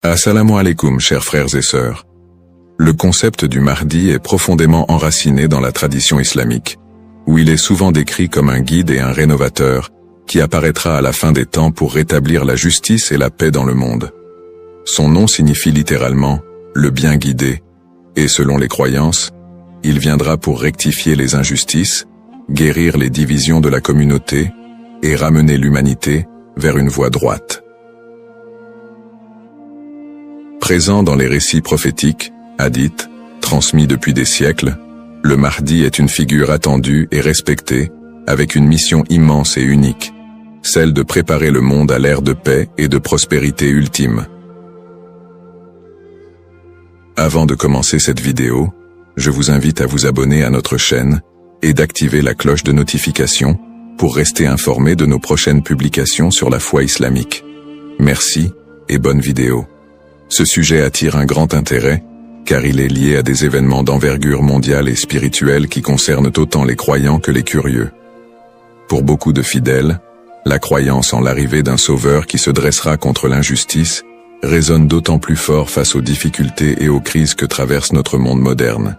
Assalamu alaikum, chers frères et sœurs. Le concept du Mahdi est profondément enraciné dans la tradition islamique, où il est souvent décrit comme un guide et un rénovateur qui apparaîtra à la fin des temps pour rétablir la justice et la paix dans le monde. Son nom signifie littéralement « le bien guidé », et selon les croyances, il viendra pour rectifier les injustices, guérir les divisions de la communauté et ramener l'humanité vers une voie droite. Présent dans les récits prophétiques, hadiths, transmis depuis des siècles, le Mahdi est une figure attendue et respectée, avec une mission immense et unique, celle de préparer le monde à l'ère de paix et de prospérité ultime. Avant de commencer cette vidéo, je vous invite à vous abonner à notre chaîne et d'activer la cloche de notification pour rester informé de nos prochaines publications sur la foi islamique. Merci et bonne vidéo. Ce sujet attire un grand intérêt, car il est lié à des événements d'envergure mondiale et spirituelle qui concernent autant les croyants que les curieux. Pour beaucoup de fidèles, la croyance en l'arrivée d'un sauveur qui se dressera contre l'injustice résonne d'autant plus fort face aux difficultés et aux crises que traverse notre monde moderne.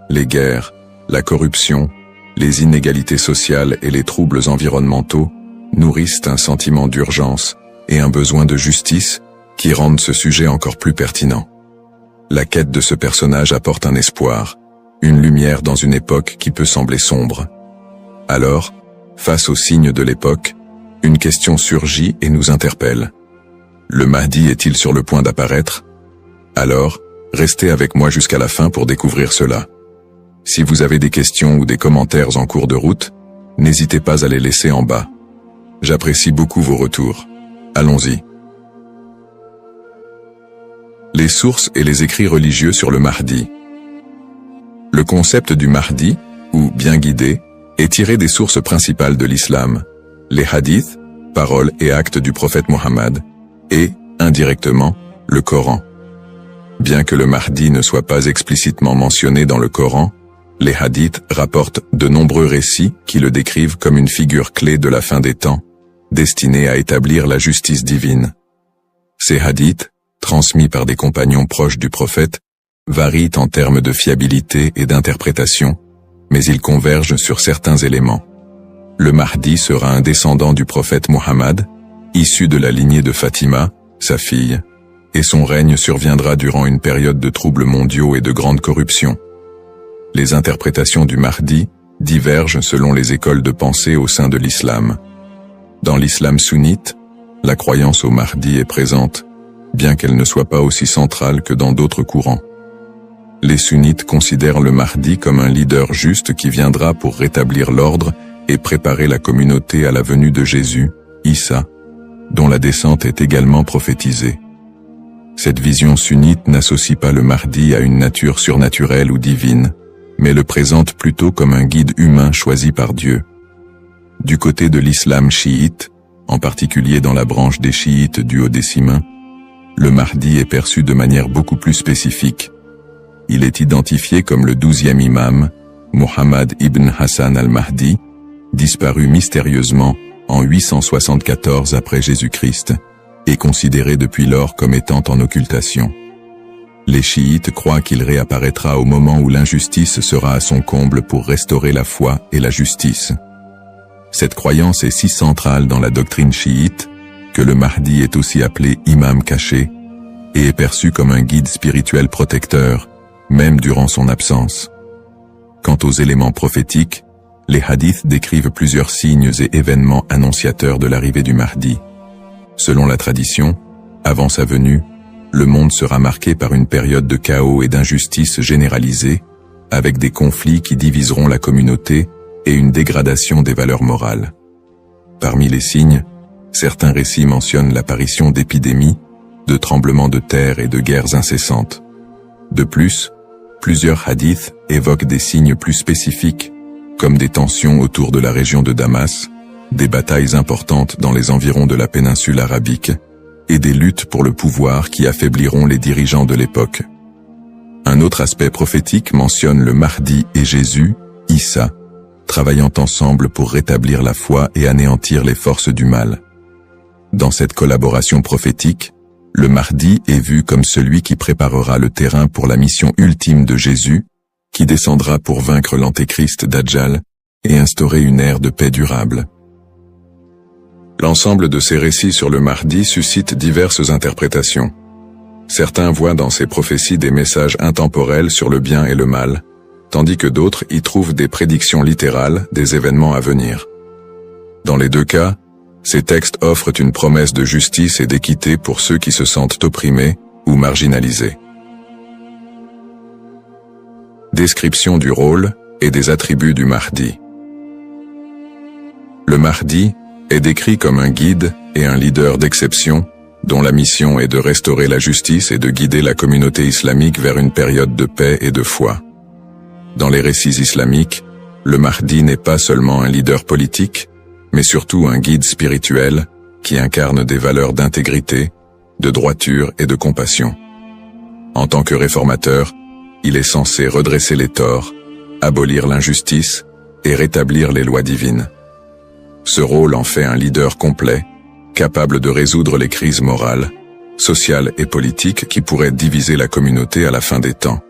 Les guerres, la corruption, les inégalités sociales et les troubles environnementaux nourrissent un sentiment d'urgence et un besoin de justice qui rendent ce sujet encore plus pertinent. La quête de ce personnage apporte un espoir, une lumière dans une époque qui peut sembler sombre. Alors, face aux signes de l'époque, une question surgit et nous interpelle. Le Mahdi est-il sur le point d'apparaître? Alors, restez avec moi jusqu'à la fin pour découvrir cela. Si vous avez des questions ou des commentaires en cours de route, n'hésitez pas à les laisser en bas. J'apprécie beaucoup vos retours. Allons-y. Les sources et les écrits religieux sur le Mahdi. Le concept du Mahdi, ou bien guidé, est tiré des sources principales de l'islam, les hadiths, paroles et actes du prophète Mohammed, et, indirectement, le Coran. Bien que le Mahdi ne soit pas explicitement mentionné dans le Coran, les hadiths rapportent de nombreux récits qui le décrivent comme une figure clé de la fin des temps, destinée à établir la justice divine. Ces hadiths, transmis par des compagnons proches du prophète, varient en termes de fiabilité et d'interprétation, mais ils convergent sur certains éléments. Le Mahdi sera un descendant du prophète Mohammed, issu de la lignée de Fatima, sa fille, et son règne surviendra durant une période de troubles mondiaux et de grande corruption. Les interprétations du Mahdi divergent selon les écoles de pensée au sein de l'islam. Dans l'islam sunnite, la croyance au Mahdi est présente, bien qu'elle ne soit pas aussi centrale que dans d'autres courants. Les sunnites considèrent le Mahdi comme un leader juste qui viendra pour rétablir l'ordre et préparer la communauté à la venue de Jésus, Issa, dont la descente est également prophétisée. Cette vision sunnite n'associe pas le Mahdi à une nature surnaturelle ou divine, mais le présente plutôt comme un guide humain choisi par Dieu. Du côté de l'islam chiite, en particulier dans la branche des chiites duodécimains, le Mahdi est perçu de manière beaucoup plus spécifique. Il est identifié comme le 12e imam, Mohammed ibn Hassan al-Mahdi, disparu mystérieusement en 874 après Jésus-Christ, et considéré depuis lors comme étant en occultation. Les chiites croient qu'il réapparaîtra au moment où l'injustice sera à son comble pour restaurer la foi et la justice. Cette croyance est si centrale dans la doctrine chiite que le Mahdi est aussi appelé imam caché et est perçu comme un guide spirituel protecteur, même durant son absence. Quant aux éléments prophétiques, les hadiths décrivent plusieurs signes et événements annonciateurs de l'arrivée du Mahdi. Selon la tradition, avant sa venue, le monde sera marqué par une période de chaos et d'injustice généralisée, avec des conflits qui diviseront la communauté et une dégradation des valeurs morales. Parmi les signes, certains récits mentionnent l'apparition d'épidémies, de tremblements de terre et de guerres incessantes. De plus, plusieurs hadiths évoquent des signes plus spécifiques, comme des tensions autour de la région de Damas, des batailles importantes dans les environs de la péninsule arabique, et des luttes pour le pouvoir qui affaibliront les dirigeants de l'époque. Un autre aspect prophétique mentionne le Mahdi et Jésus, Issa, travaillant ensemble pour rétablir la foi et anéantir les forces du mal. Dans cette collaboration prophétique, le Mahdi est vu comme celui qui préparera le terrain pour la mission ultime de Jésus, qui descendra pour vaincre l'antéchrist Dajjal et instaurer une ère de paix durable. L'ensemble de ces récits sur le Mahdi suscite diverses interprétations. Certains voient dans ces prophéties des messages intemporels sur le bien et le mal, tandis que d'autres y trouvent des prédictions littérales des événements à venir. Dans les deux cas, ces textes offrent une promesse de justice et d'équité pour ceux qui se sentent opprimés ou marginalisés. Description du rôle et des attributs du Mahdi. Le Mahdi est décrit comme un guide et un leader d'exception, dont la mission est de restaurer la justice et de guider la communauté islamique vers une période de paix et de foi. Dans les récits islamiques, le Mahdi n'est pas seulement un leader politique, mais surtout un guide spirituel qui incarne des valeurs d'intégrité, de droiture et de compassion. En tant que réformateur, il est censé redresser les torts, abolir l'injustice et rétablir les lois divines. Ce rôle en fait un leader complet, capable de résoudre les crises morales, sociales et politiques qui pourraient diviser la communauté à la fin des temps.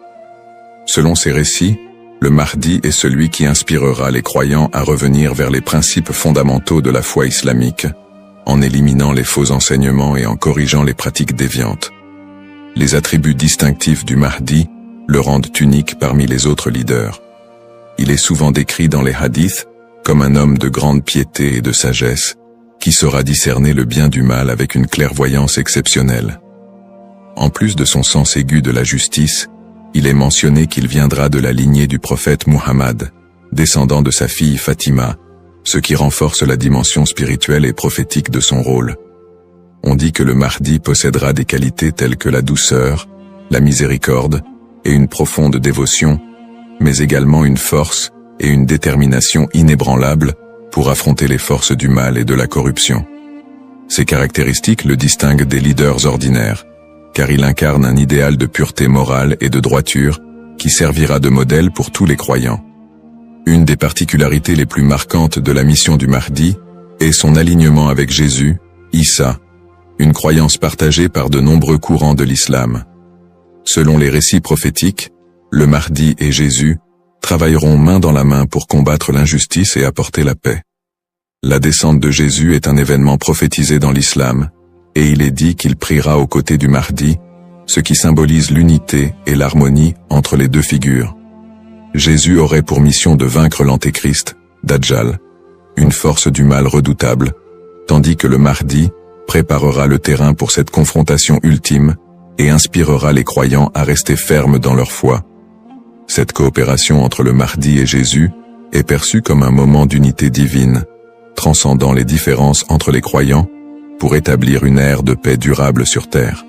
Selon ces récits, le Mahdi est celui qui inspirera les croyants à revenir vers les principes fondamentaux de la foi islamique, en éliminant les faux enseignements et en corrigeant les pratiques déviantes. Les attributs distinctifs du Mahdi le rendent unique parmi les autres leaders. Il est souvent décrit dans les hadiths comme un homme de grande piété et de sagesse, qui saura discerner le bien du mal avec une clairvoyance exceptionnelle. En plus de son sens aigu de la justice, il est mentionné qu'il viendra de la lignée du prophète Muhammad, descendant de sa fille Fatima, ce qui renforce la dimension spirituelle et prophétique de son rôle. On dit que le Mahdi possédera des qualités telles que la douceur, la miséricorde et une profonde dévotion, mais également une force et une détermination inébranlables pour affronter les forces du mal et de la corruption. Ces caractéristiques le distinguent des leaders ordinaires, car il incarne un idéal de pureté morale et de droiture qui servira de modèle pour tous les croyants. Une des particularités les plus marquantes de la mission du Mahdi est son alignement avec Jésus, Issa, une croyance partagée par de nombreux courants de l'islam. Selon les récits prophétiques, le Mahdi et Jésus travailleront main dans la main pour combattre l'injustice et apporter la paix. La descente de Jésus est un événement prophétisé dans l'islam, et il est dit qu'il priera aux côtés du Mahdi, ce qui symbolise l'unité et l'harmonie entre les deux figures. Jésus aurait pour mission de vaincre l'antéchrist, Dajjal, une force du mal redoutable, tandis que le Mahdi préparera le terrain pour cette confrontation ultime et inspirera les croyants à rester fermes dans leur foi. Cette coopération entre le Mahdi et Jésus est perçue comme un moment d'unité divine, transcendant les différences entre les croyants pour établir une ère de paix durable sur terre.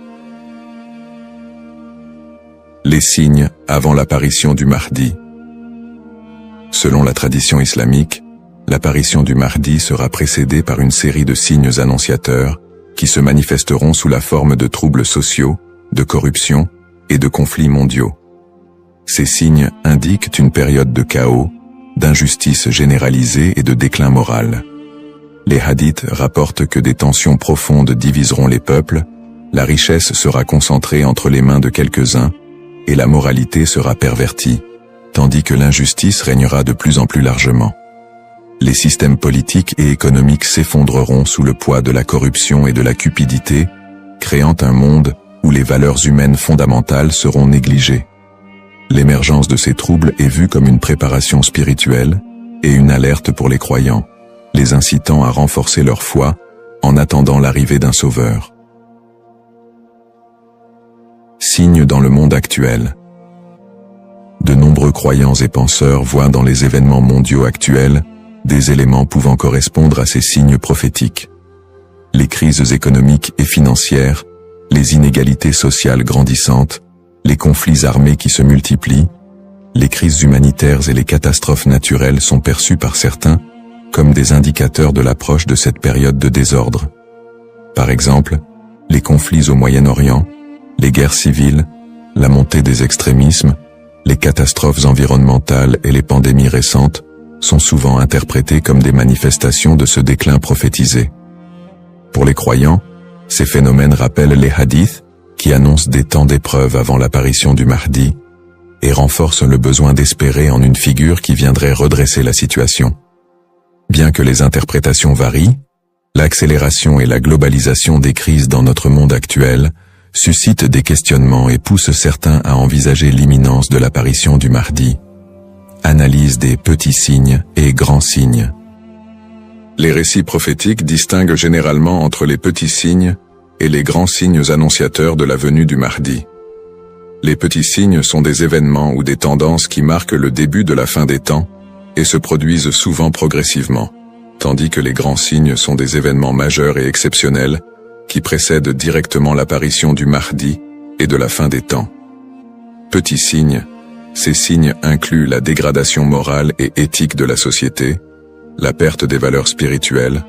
Les signes avant l'apparition du Mahdi. Selon la tradition islamique, l'apparition du Mahdi sera précédée par une série de signes annonciateurs qui se manifesteront sous la forme de troubles sociaux, de corruption et de conflits mondiaux. Ces signes indiquent une période de chaos, d'injustice généralisée et de déclin moral. Les hadiths rapportent que des tensions profondes diviseront les peuples, la richesse sera concentrée entre les mains de quelques-uns, et la moralité sera pervertie, tandis que l'injustice régnera de plus en plus largement. Les systèmes politiques et économiques s'effondreront sous le poids de la corruption et de la cupidité, créant un monde où les valeurs humaines fondamentales seront négligées. L'émergence de ces troubles est vue comme une préparation spirituelle et une alerte pour les croyants, les incitant à renforcer leur foi en attendant l'arrivée d'un sauveur. Signes dans le monde actuel. De nombreux croyants et penseurs voient dans les événements mondiaux actuels des éléments pouvant correspondre à ces signes prophétiques. Les crises économiques et financières, les inégalités sociales grandissantes, les conflits armés qui se multiplient, les crises humanitaires et les catastrophes naturelles sont perçues par certains comme des indicateurs de l'approche de cette période de désordre. Par exemple, les conflits au Moyen-Orient, les guerres civiles, la montée des extrémismes, les catastrophes environnementales et les pandémies récentes sont souvent interprétés comme des manifestations de ce déclin prophétisé. Pour les croyants, Ces phénomènes rappellent les hadiths, qui annoncent des temps d'épreuve avant l'apparition du Mahdi, et renforcent le besoin d'espérer en une figure qui viendrait redresser la situation. Bien que les interprétations varient, l'accélération et la globalisation des crises dans notre monde actuel suscitent des questionnements et poussent certains à envisager l'imminence de l'apparition du Mahdi. Analyse des petits signes et grands signes. Les récits prophétiques distinguent généralement entre les petits signes et les grands signes annonciateurs de la venue du Mahdi. Les petits signes sont des événements ou des tendances qui marquent le début de la fin des temps et se produisent souvent progressivement, tandis que les grands signes sont des événements majeurs et exceptionnels qui précèdent directement l'apparition du Mahdi et de la fin des temps. Petits signes, ces signes incluent la dégradation morale et éthique de la société, la perte des valeurs spirituelles,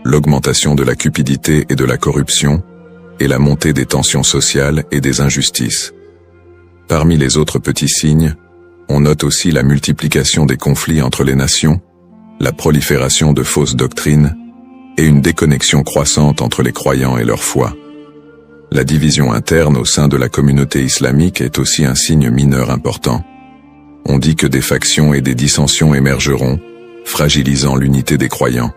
l'augmentation de la cupidité et de la corruption, et la montée des tensions sociales et des injustices. Parmi les autres petits signes, on note aussi la multiplication des conflits entre les nations, la prolifération de fausses doctrines, et une déconnexion croissante entre les croyants et leur foi. La division interne au sein de la communauté islamique est aussi un signe mineur important. On dit que des factions et des dissensions émergeront, fragilisant l'unité des croyants.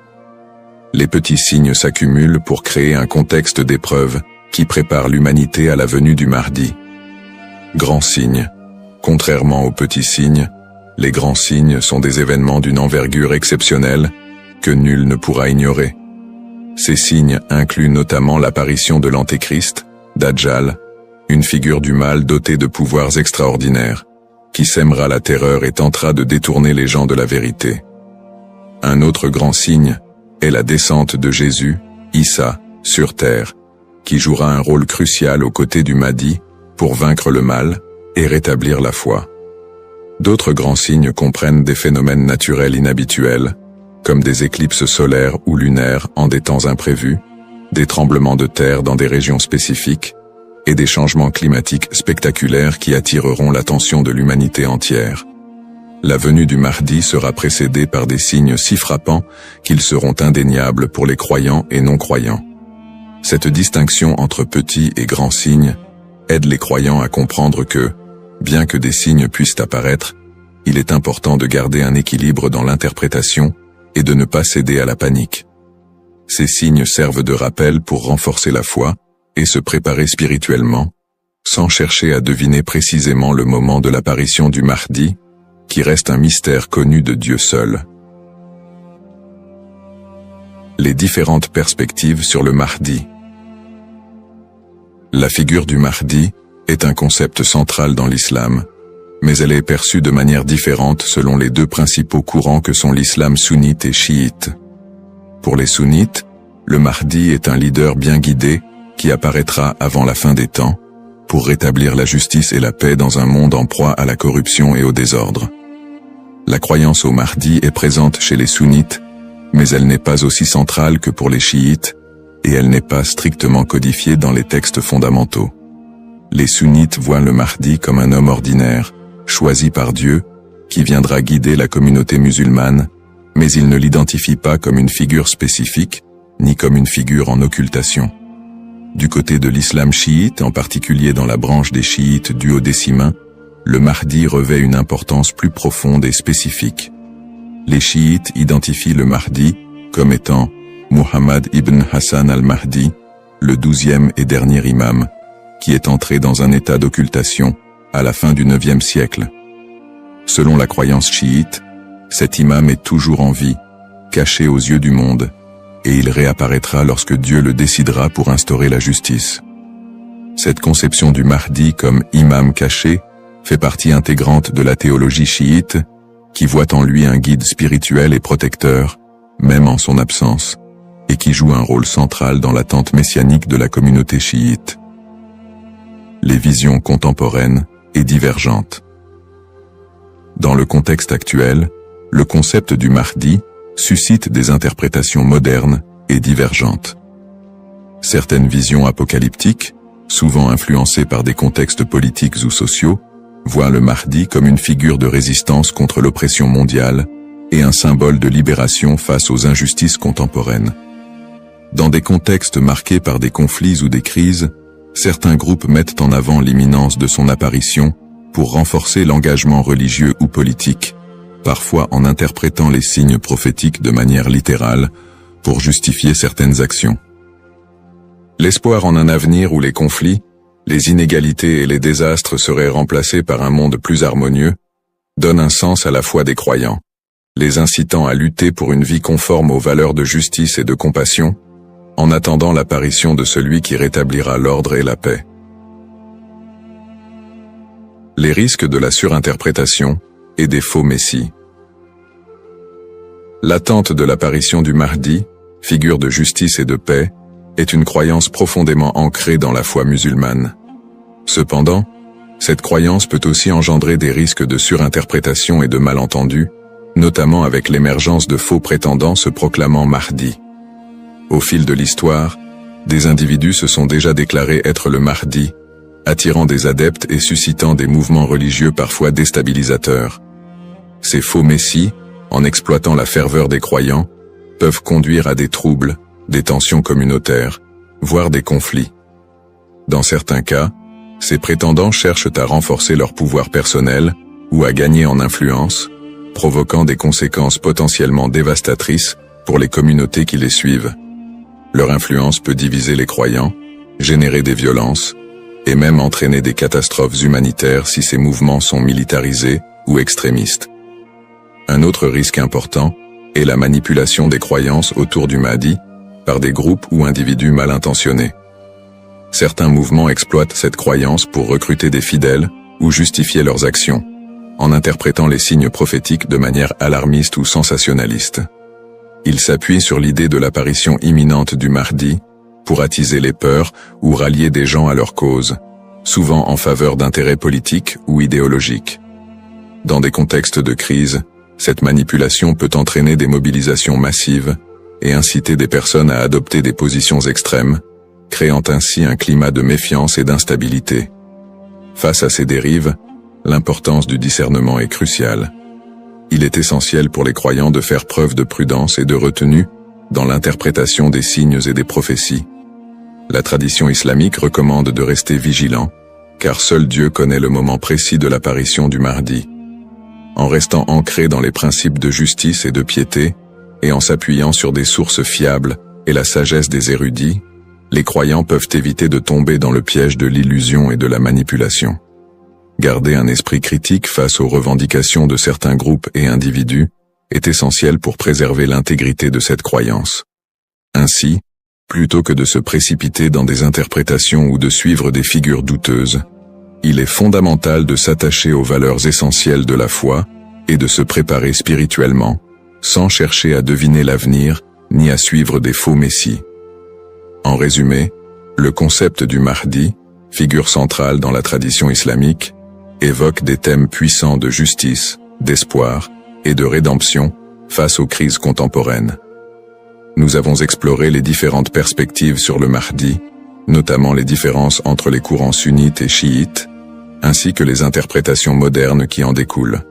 Les petits signes s'accumulent pour créer un contexte d'épreuve qui prépare l'humanité à la venue du Mahdi. Grands signes. Contrairement aux petits signes, les grands signes sont des événements d'une envergure exceptionnelle que nul ne pourra ignorer. Ces signes incluent notamment l'apparition de l'Antéchrist, Dajjal, une figure du mal dotée de pouvoirs extraordinaires, qui sèmera la terreur et tentera de détourner les gens de la vérité. Un autre grand signe est la descente de Jésus, Issa, sur terre, qui jouera un rôle crucial aux côtés du Mahdi pour vaincre le mal et rétablir la foi. D'autres grands signes comprennent des phénomènes naturels inhabituels, comme des éclipses solaires ou lunaires en des temps imprévus, des tremblements de terre dans des régions spécifiques, et des changements climatiques spectaculaires qui attireront l'attention de l'humanité entière. La venue du Mahdi sera précédée par des signes si frappants qu'ils seront indéniables pour les croyants et non-croyants. Cette distinction entre petits et grands signes aide les croyants à comprendre que, bien que des signes puissent apparaître, il est important de garder un équilibre dans l'interprétation et de ne pas céder à la panique. Ces signes servent de rappel pour renforcer la foi et se préparer spirituellement, sans chercher à deviner précisément le moment de l'apparition du Mahdi, qui reste un mystère connu de Dieu seul. Les différentes perspectives sur le Mahdi. La figure du Mahdi est un concept central dans l'islam, mais elle est perçue de manière différente selon les deux principaux courants que sont l'islam sunnite et chiite. Pour les sunnites, le Mahdi est un leader bien guidé qui apparaîtra avant la fin des temps, pour rétablir la justice et la paix dans un monde en proie à la corruption et au désordre. La croyance au Mahdi est présente chez les sunnites, mais elle n'est pas aussi centrale que pour les chiites, et elle n'est pas strictement codifiée dans les textes fondamentaux. Les sunnites voient le Mahdi comme un homme ordinaire, choisi par Dieu, qui viendra guider la communauté musulmane, mais ils ne l'identifient pas comme une figure spécifique, ni comme une figure en occultation. Du côté de l'islam chiite, en particulier dans la branche des chiites duodécimains, le Mahdi revêt une importance plus profonde et spécifique. Les chiites identifient le Mahdi comme étant Muhammad ibn Hassan al-Mahdi, le 12e et dernier imam, qui est entré dans un état d'occultation à la fin du 9e siècle. Selon la croyance chiite, cet imam est toujours en vie, caché aux yeux du monde, et il réapparaîtra lorsque Dieu le décidera pour instaurer la justice. Cette conception du Mahdi comme imam caché fait partie intégrante de la théologie chiite, qui voit en lui un guide spirituel et protecteur, même en son absence, et qui joue un rôle central dans l'attente messianique de la communauté chiite. Les visions contemporaines et divergentes. Dans le contexte actuel, le concept du Mahdi suscite des interprétations modernes et divergentes. Certaines visions apocalyptiques, souvent influencées par des contextes politiques ou sociaux, voient le Mahdi comme une figure de résistance contre l'oppression mondiale et un symbole de libération face aux injustices contemporaines. Dans des contextes marqués par des conflits ou des crises, certains groupes mettent en avant l'imminence de son apparition pour renforcer l'engagement religieux ou politique, parfois en interprétant les signes prophétiques de manière littérale pour justifier certaines actions. L'espoir en un avenir où les conflits, les inégalités et les désastres seraient remplacés par un monde plus harmonieux donne un sens à la foi des croyants, les incitant à lutter pour une vie conforme aux valeurs de justice et de compassion, en attendant l'apparition de celui qui rétablira l'ordre et la paix. Les risques de la surinterprétation et des faux messies. L'attente de l'apparition du Mahdi, figure de justice et de paix, est une croyance profondément ancrée dans la foi musulmane. Cependant, cette croyance peut aussi engendrer des risques de surinterprétation et de malentendus, notamment avec l'émergence de faux prétendants se proclamant Mahdi. Au fil de l'histoire, des individus se sont déjà déclarés être le Mahdi, attirant des adeptes et suscitant des mouvements religieux parfois déstabilisateurs. Ces faux messies, en exploitant la ferveur des croyants, peuvent conduire à des troubles, des tensions communautaires, voire des conflits. Dans certains cas, ces prétendants cherchent à renforcer leur pouvoir personnel ou à gagner en influence, provoquant des conséquences potentiellement dévastatrices pour les communautés qui les suivent. Leur influence peut diviser les croyants, générer des violences, et même entraîner des catastrophes humanitaires si ces mouvements sont militarisés ou extrémistes. Un autre risque important est la manipulation des croyances autour du Mahdi par des groupes ou individus mal intentionnés. Certains mouvements exploitent cette croyance pour recruter des fidèles ou justifier leurs actions, en interprétant les signes prophétiques de manière alarmiste ou sensationnaliste. Ils s'appuient sur l'idée de l'apparition imminente du Mahdi pour attiser les peurs ou rallier des gens à leur cause, souvent en faveur d'intérêts politiques ou idéologiques. Dans des contextes de crise, cette manipulation peut entraîner des mobilisations massives et inciter des personnes à adopter des positions extrêmes, créant ainsi un climat de méfiance et d'instabilité. Face à ces dérives, l'importance du discernement est cruciale. Il est essentiel pour les croyants de faire preuve de prudence et de retenue dans l'interprétation des signes et des prophéties. La tradition islamique recommande de rester vigilant, car seul Dieu connaît le moment précis de l'apparition du Mahdi. En restant ancré dans les principes de justice et de piété, et en s'appuyant sur des sources fiables et la sagesse des érudits, les croyants peuvent éviter de tomber dans le piège de l'illusion et de la manipulation. Garder un esprit critique face aux revendications de certains groupes et individus est essentiel pour préserver l'intégrité de cette croyance. Ainsi, plutôt que de se précipiter dans des interprétations ou de suivre des figures douteuses, il est fondamental de s'attacher aux valeurs essentielles de la foi et de se préparer spirituellement, sans chercher à deviner l'avenir ni à suivre des faux messies. En résumé, le concept du Mahdi, figure centrale dans la tradition islamique, évoque des thèmes puissants de justice, d'espoir et de rédemption face aux crises contemporaines. Nous avons exploré les différentes perspectives sur le Mahdi, notamment les différences entre les courants sunnites et chiites, ainsi que les interprétations modernes qui en découlent.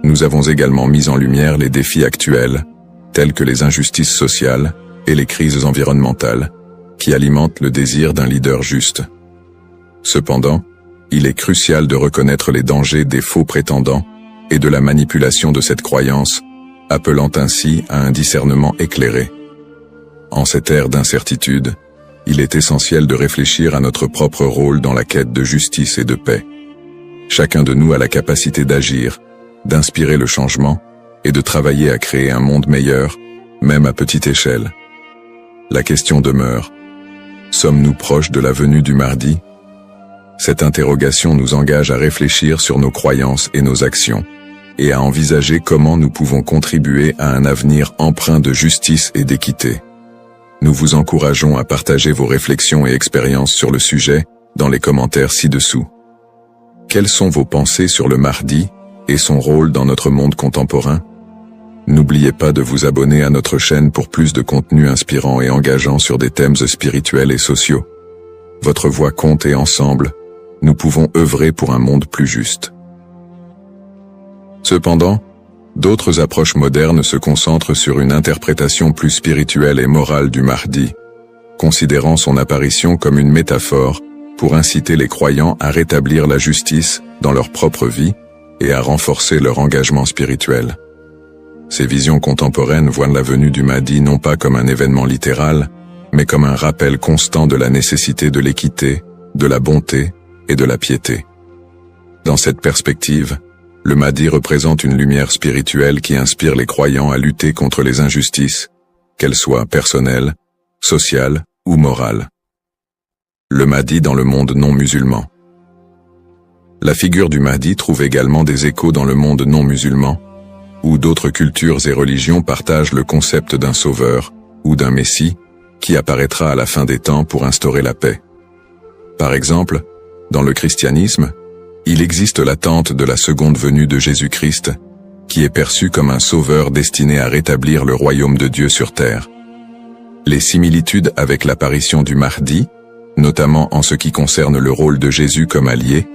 Nous avons également mis en lumière les défis actuels, tels que les injustices sociales et les crises environnementales, qui alimentent le désir d'un leader juste. Cependant, il est crucial de reconnaître les dangers des faux prétendants et de la manipulation de cette croyance, appelant ainsi à un discernement éclairé. En cette ère d'incertitude, il est essentiel de réfléchir à notre propre rôle dans la quête de justice et de paix. Chacun de nous a la capacité d'agir, d'inspirer le changement et de travailler à créer un monde meilleur, même à petite échelle. La question demeure: sommes-nous proches de la venue du Mahdi ? Cette interrogation nous engage à réfléchir sur nos croyances et nos actions, et à envisager comment nous pouvons contribuer à un avenir empreint de justice et d'équité. Nous vous encourageons à partager vos réflexions et expériences sur le sujet dans les commentaires ci-dessous. Quelles sont vos pensées sur le Mahdi et son rôle dans notre monde contemporain ? N'oubliez pas de vous abonner à notre chaîne pour plus de contenu inspirant et engageant sur des thèmes spirituels et sociaux. Votre voix compte et ensemble, nous pouvons œuvrer pour un monde plus juste. Cependant, D'autres approches modernes se concentrent sur une interprétation plus spirituelle et morale du Mahdi, considérant son apparition comme une métaphore pour inciter les croyants à rétablir la justice dans leur propre vie et à renforcer leur engagement spirituel. Ces visions contemporaines voient la venue du Mahdi non pas comme un événement littéral, mais comme un rappel constant de la nécessité de l'équité, de la bonté et de la piété. Dans cette perspective, le Mahdi représente une lumière spirituelle qui inspire les croyants à lutter contre les injustices, qu'elles soient personnelles, sociales ou morales. Le Mahdi dans le monde non musulman. La figure du Mahdi trouve également des échos dans le monde non musulman, où d'autres cultures et religions partagent le concept d'un sauveur ou d'un messie qui apparaîtra à la fin des temps pour instaurer la paix. Par exemple, dans le christianisme, il existe l'attente de la seconde venue de Jésus-Christ, qui est perçu comme un sauveur destiné à rétablir le royaume de Dieu sur terre. Les similitudes avec l'apparition du Mahdi, notamment en ce qui concerne le rôle de Jésus comme allié,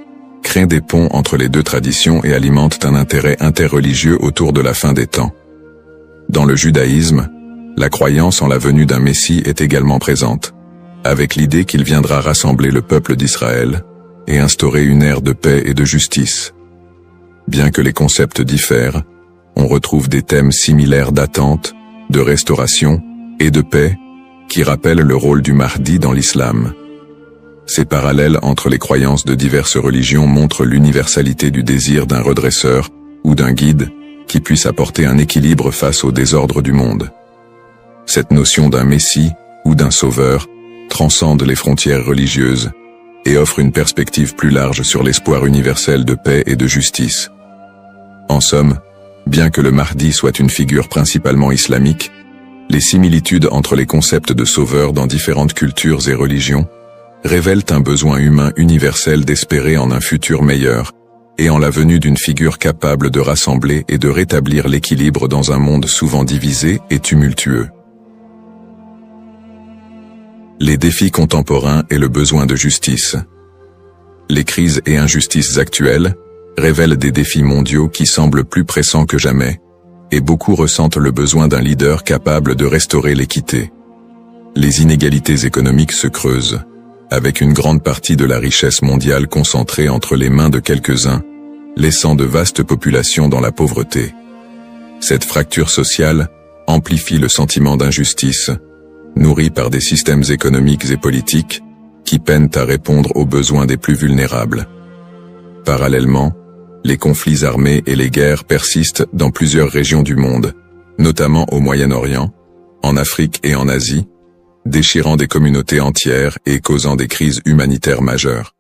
créent des ponts entre les deux traditions et alimentent un intérêt interreligieux autour de la fin des temps. Dans le judaïsme, la croyance en la venue d'un Messie est également présente, avec l'idée qu'il viendra rassembler le peuple d'Israël et instaurer une ère de paix et de justice. Bien que les concepts diffèrent, on retrouve des thèmes similaires d'attente, de restauration et de paix qui rappellent le rôle du Mahdi dans l'islam. Ces parallèles entre les croyances de diverses religions montrent l'universalité du désir d'un redresseur ou d'un guide qui puisse apporter un équilibre face au désordre du monde. Cette notion d'un messie ou d'un sauveur transcende les frontières religieuses et offre une perspective plus large sur l'espoir universel de paix et de justice. En somme, bien que le Mahdi soit une figure principalement islamique, les similitudes entre les concepts de sauveur dans différentes cultures et religions révèlent un besoin humain universel d'espérer en un futur meilleur et en la venue d'une figure capable de rassembler et de rétablir l'équilibre dans un monde souvent divisé et tumultueux. Les défis contemporains et le besoin de justice. Les crises et injustices actuelles révèlent des défis mondiaux qui semblent plus pressants que jamais, et beaucoup ressentent le besoin d'un leader capable de restaurer l'équité. Les inégalités économiques se creusent, avec une grande partie de la richesse mondiale concentrée entre les mains de quelques-uns, laissant de vastes populations dans la pauvreté. Cette fracture sociale amplifie le sentiment d'injustice, nourri par des systèmes économiques et politiques qui peinent à répondre aux besoins des plus vulnérables. Parallèlement, les conflits armés et les guerres persistent dans plusieurs régions du monde, notamment au Moyen-Orient, en Afrique et en Asie, déchirant des communautés entières et causant des crises humanitaires majeures.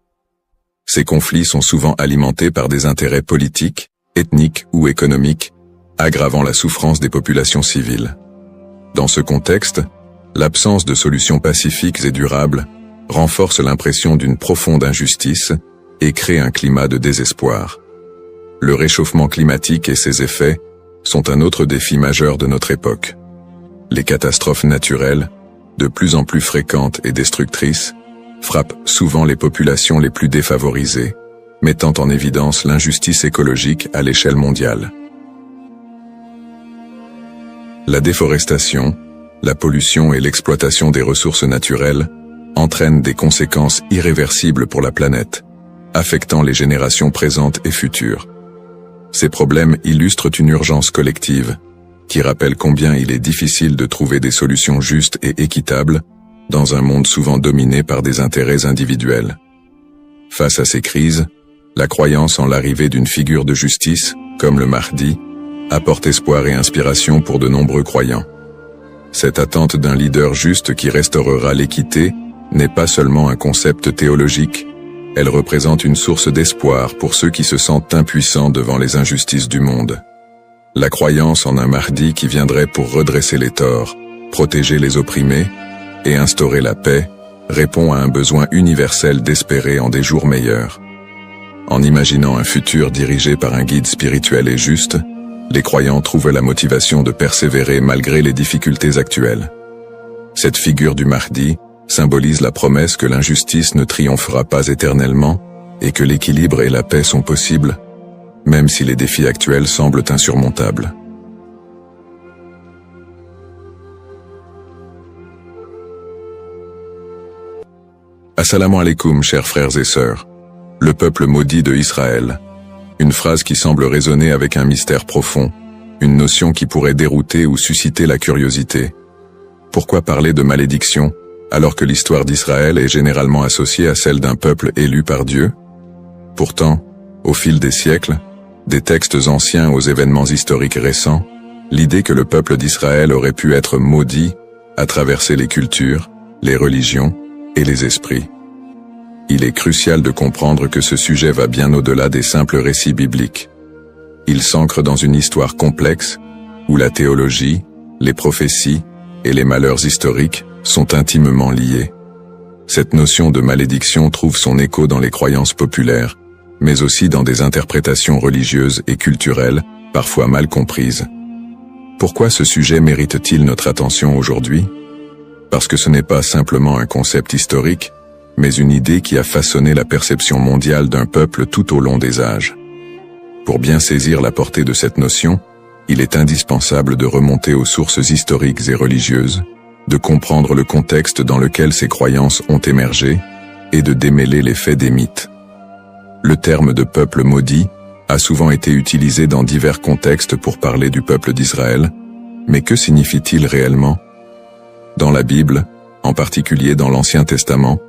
Ces conflits sont souvent alimentés par des intérêts politiques, ethniques ou économiques, aggravant la souffrance des populations civiles. Dans ce contexte, l'absence de solutions pacifiques et durables renforce l'impression d'une profonde injustice et crée un climat de désespoir. Le réchauffement climatique et ses effets sont un autre défi majeur de notre époque. Les catastrophes naturelles, de plus en plus fréquentes et destructrices, frappent souvent les populations les plus défavorisées, mettant en évidence l'injustice écologique à l'échelle mondiale. La déforestation, la pollution et l'exploitation des ressources naturelles entraînent des conséquences irréversibles pour la planète, affectant les générations présentes et futures. Ces problèmes illustrent une urgence collective, qui rappelle combien il est difficile de trouver des solutions justes et équitables dans un monde souvent dominé par des intérêts individuels. Face à ces crises, la croyance en l'arrivée d'une figure de justice, comme le Mahdi, apporte espoir et inspiration pour de nombreux croyants. Cette attente d'un leader juste qui restaurera l'équité n'est pas seulement un concept théologique, elle représente une source d'espoir pour ceux qui se sentent impuissants devant les injustices du monde. La croyance en un Mahdi qui viendrait pour redresser les torts, protéger les opprimés et instaurer la paix répond à un besoin universel d'espérer en des jours meilleurs. En imaginant un futur dirigé par un guide spirituel et juste, les croyants trouvent la motivation de persévérer malgré les difficultés actuelles. Cette figure du Mahdi symbolise la promesse que l'injustice ne triomphera pas éternellement et que l'équilibre et la paix sont possibles, même si les défis actuels semblent insurmontables. Assalamu alaikum, chers frères et sœurs. Le peuple maudit de Israël. Une phrase qui semble résonner avec un mystère profond, une notion qui pourrait dérouter ou susciter la curiosité. Pourquoi parler de malédiction, alors que l'histoire d'Israël est généralement associée à celle d'un peuple élu par Dieu? Pourtant, au fil des siècles, des textes anciens aux événements historiques récents, l'idée que le peuple d'Israël aurait pu être maudit a traversé les cultures, les religions et les esprits. Il est crucial de comprendre que ce sujet va bien au-delà des simples récits bibliques. Il s'ancre dans une histoire complexe, où la théologie, les prophéties et les malheurs historiques sont intimement liés. Cette notion de malédiction trouve son écho dans les croyances populaires, mais aussi dans des interprétations religieuses et culturelles, parfois mal comprises. Pourquoi ce sujet mérite-t-il notre attention aujourd'hui? Parce que ce n'est pas simplement un concept historique, mais une idée qui a façonné la perception mondiale d'un peuple tout au long des âges. Pour bien saisir la portée de cette notion, il est indispensable de remonter aux sources historiques et religieuses, de comprendre le contexte dans lequel ces croyances ont émergé, et de démêler les faits des mythes. Le terme de peuple maudit a souvent été utilisé dans divers contextes pour parler du peuple d'Israël, mais que signifie-t-il réellement? Dans la Bible, en particulier dans l'Ancien Testament,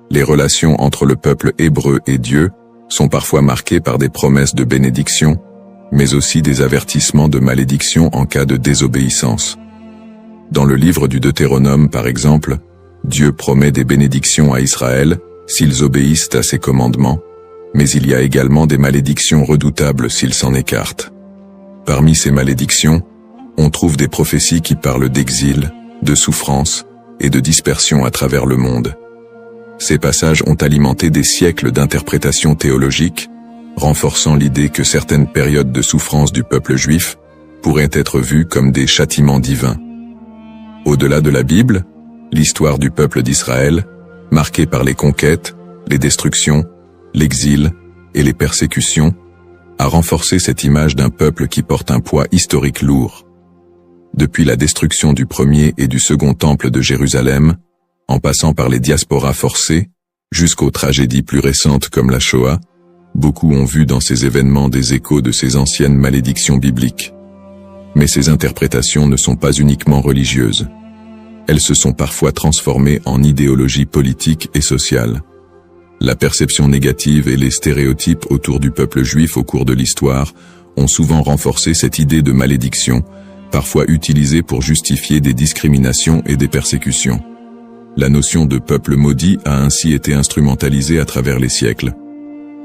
les relations entre le peuple hébreu et Dieu sont parfois marquées par des promesses de bénédiction, mais aussi des avertissements de malédiction en cas de désobéissance. Dans le livre du Deutéronome, par exemple, Dieu promet des bénédictions à Israël s'ils obéissent à ses commandements, mais il y a également des malédictions redoutables s'ils s'en écartent. Parmi ces malédictions, on trouve des prophéties qui parlent d'exil, de souffrance et de dispersion à travers le monde. Ces passages ont alimenté des siècles d'interprétations théologiques, renforçant l'idée que certaines périodes de souffrance du peuple juif pourraient être vues comme des châtiments divins. Au-delà de la Bible, l'histoire du peuple d'Israël, marquée par les conquêtes, les destructions, l'exil et les persécutions, a renforcé cette image d'un peuple qui porte un poids historique lourd. Depuis la destruction du premier et du second temple de Jérusalem, en passant par les diasporas forcées, jusqu'aux tragédies plus récentes comme la Shoah, beaucoup ont vu dans ces événements des échos de ces anciennes malédictions bibliques. Mais ces interprétations ne sont pas uniquement religieuses. Elles se sont parfois transformées en idéologie politique et sociale. La perception négative et les stéréotypes autour du peuple juif au cours de l'histoire ont souvent renforcé cette idée de malédiction, parfois utilisée pour justifier des discriminations et des persécutions. La notion de peuple maudit a ainsi été instrumentalisée à travers les siècles.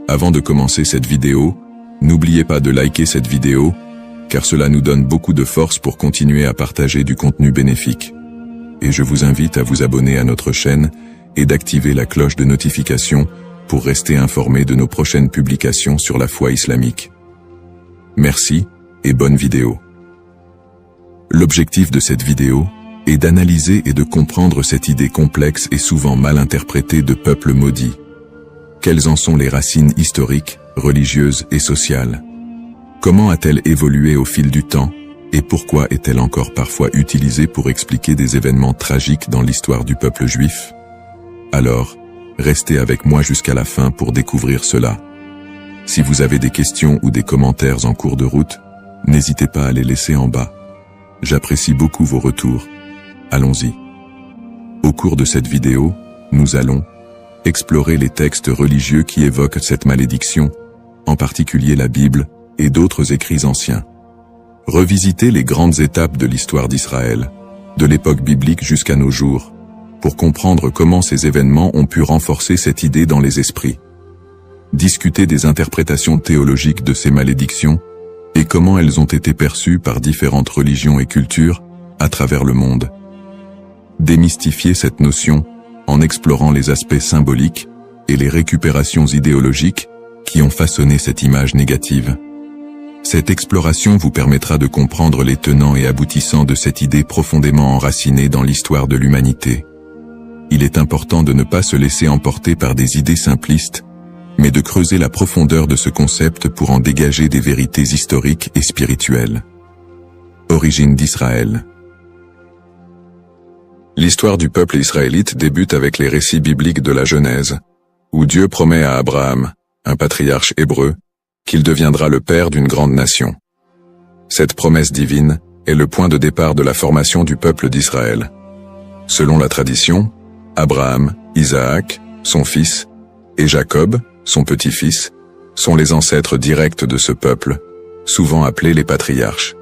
Avant de commencer cette vidéo, n'oubliez pas de liker cette vidéo, car cela nous donne beaucoup de force pour continuer à partager du contenu bénéfique. Et je vous invite à vous abonner à notre chaîne et d'activer la cloche de notification pour rester informé de nos prochaines publications sur la foi islamique. Merci et bonne vidéo. L'objectif de cette vidéo est d'analyser et de comprendre cette idée complexe et souvent mal interprétée de peuple maudit. Quelles en sont les racines historiques, religieuses et sociales? Comment a-t-elle évolué au fil du temps, et pourquoi est-elle encore parfois utilisée pour expliquer des événements tragiques dans l'histoire du peuple juif? Alors, restez avec moi jusqu'à la fin pour découvrir cela. Si vous avez des questions ou des commentaires en cours de route, n'hésitez pas à les laisser en bas. J'apprécie beaucoup vos retours. Allons-y. Au cours de cette vidéo, nous allons explorer les textes religieux qui évoquent cette malédiction, en particulier la Bible et d'autres écrits anciens. Revisiter les grandes étapes de l'histoire d'Israël, de l'époque biblique jusqu'à nos jours, pour comprendre comment ces événements ont pu renforcer cette idée dans les esprits. Discuter des interprétations théologiques de ces malédictions, et comment elles ont été perçues par différentes religions et cultures à travers le monde. Démystifier cette notion en explorant les aspects symboliques et les récupérations idéologiques qui ont façonné cette image négative. Cette exploration vous permettra de comprendre les tenants et aboutissants de cette idée profondément enracinée dans l'histoire de l'humanité. Il est important de ne pas se laisser emporter par des idées simplistes, mais de creuser la profondeur de ce concept pour en dégager des vérités historiques et spirituelles. Origine d'Israël. L'histoire du peuple israélite débute avec les récits bibliques de la Genèse, où Dieu promet à Abraham, un patriarche hébreu, qu'il deviendra le père d'une grande nation. Cette promesse divine est le point de départ de la formation du peuple d'Israël. Selon la tradition, Abraham, Isaac, son fils, et Jacob, son petit-fils, sont les ancêtres directs de ce peuple, souvent appelés les patriarches.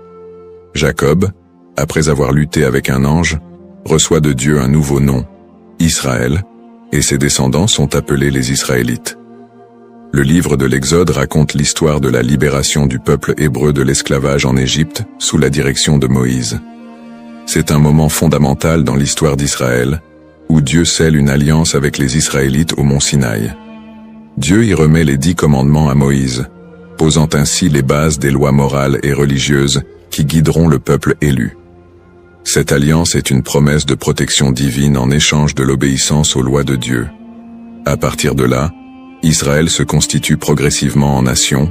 Jacob, après avoir lutté avec un ange, reçoit de Dieu un nouveau nom, Israël, et ses descendants sont appelés les Israélites. Le livre de l'Exode raconte l'histoire de la libération du peuple hébreu de l'esclavage en Égypte sous la direction de Moïse. C'est un moment fondamental dans l'histoire d'Israël, où Dieu scelle une alliance avec les Israélites au mont Sinaï. Dieu y remet les 10 commandements à Moïse, posant ainsi les bases des lois morales et religieuses qui guideront le peuple élu. Cette alliance est une promesse de protection divine en échange de l'obéissance aux lois de Dieu. À partir de là, Israël se constitue progressivement en nation,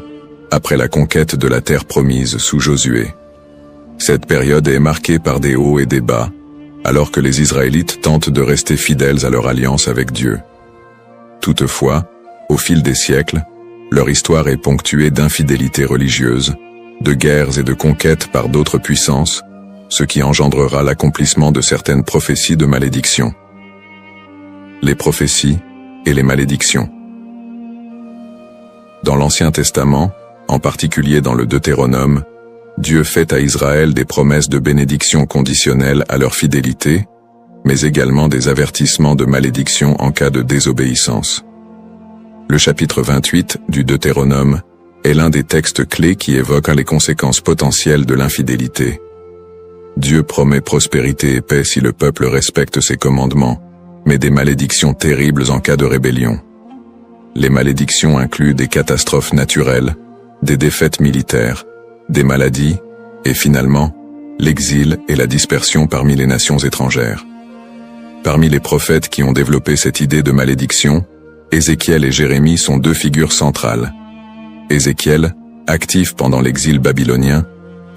après la conquête de la terre promise sous Josué. Cette période est marquée par des hauts et des bas, alors que les Israélites tentent de rester fidèles à leur alliance avec Dieu. Toutefois, au fil des siècles, leur histoire est ponctuée d'infidélités religieuses, de guerres et de conquêtes par d'autres puissances, ce qui engendrera l'accomplissement de certaines prophéties de malédiction. Les prophéties et les malédictions. Dans l'Ancien Testament, en particulier dans le Deutéronome, Dieu fait à Israël des promesses de bénédiction conditionnelles à leur fidélité, mais également des avertissements de malédiction en cas de désobéissance. Le chapitre 28 du Deutéronome est l'un des textes clés qui évoque les conséquences potentielles de l'infidélité. Dieu promet prospérité et paix si le peuple respecte ses commandements, mais des malédictions terribles en cas de rébellion. Les malédictions incluent des catastrophes naturelles, des défaites militaires, des maladies, et finalement, l'exil et la dispersion parmi les nations étrangères. Parmi les prophètes qui ont développé cette idée de malédiction, Ézéchiel et Jérémie sont 2 figures centrales. Ézéchiel, actif pendant l'exil babylonien,